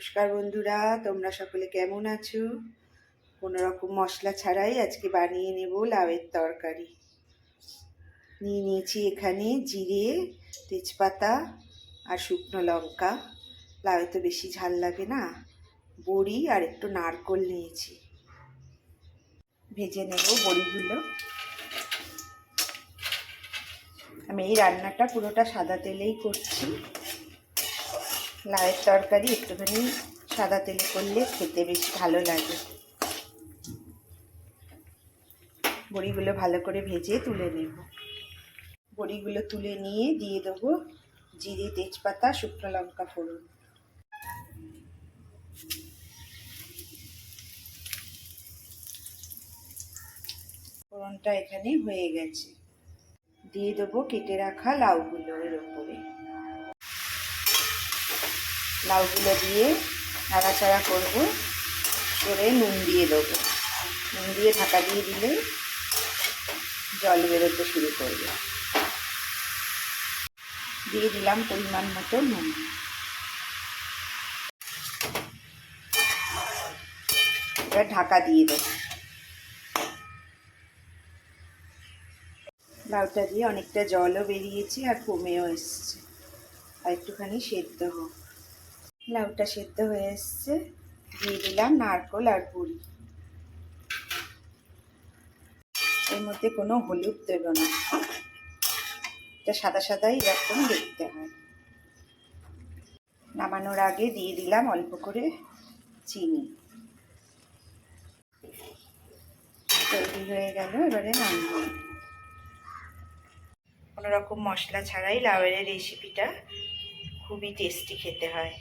নমস্কার বন্ধুরা, তোমরা সকলে কেমন আছো? কোনো রকম মশলা ছাড়াই আজকে বানিয়ে নেব লাউয়ের তরকারি। নিয়ে নিয়েছি এখানে জিরে, তেজপাতা আর শুকনো লঙ্কা। লাউয়ে তো বেশি ঝাল লাগে না। বড়ি আর একটু নারকোল নিয়েছি। ভেজে নেব বড়িগুলো। আমি এই রান্নাটা পুরোটা সাদা তেলেই করছি। লাউয়ের তরকারি একটুখানি সাদা তেলে করলে খেতে বেশ ভালো লাগে। বড়িগুলো ভালো করে ভেজে তুলে নেব। বড়িগুলো তুলে নিয়ে দিয়ে দেবো জিরে, তেজপাতা, শুকনো লঙ্কা ফোড়ন। ফোড়নটা এখানে হয়ে গেছে। দিয়ে দেবো কেটে রাখা লাউগুলো এর ওপরে। লাউগুলো দিয়ে নাড়াচাড়া করবো, করে নুন দিয়ে দেবো। নুন দিয়ে ঢাকা দিয়ে দিলে জল বেরোতে শুরু করবে। দিয়ে দিলাম পরিমাণ মতো নুন। এবার ঢাকা দিয়ে দেবো। লাউটা দিয়ে অনেকটা জলও বেরিয়েছে আর কমেও এসছে। আর একটুখানি সেদ্ধ হোক। লাউটা সেদ্ধ হয়ে এসছে। দিয়ে দিলাম নারকোল আর বড়ি। এর মধ্যে কোনো হলুদ দেব না, এটা সাদা সাদাই এরকম দেখতে হয়। নামানোর আগে দিয়ে দিলাম অল্প করে চিনি। তৈরি হয়ে গেল, এবারে নামিয়ে। কোনো রকম মশলা ছাড়াই লাউয়ের রেসিপিটা খুবই টেস্টি খেতে হয়।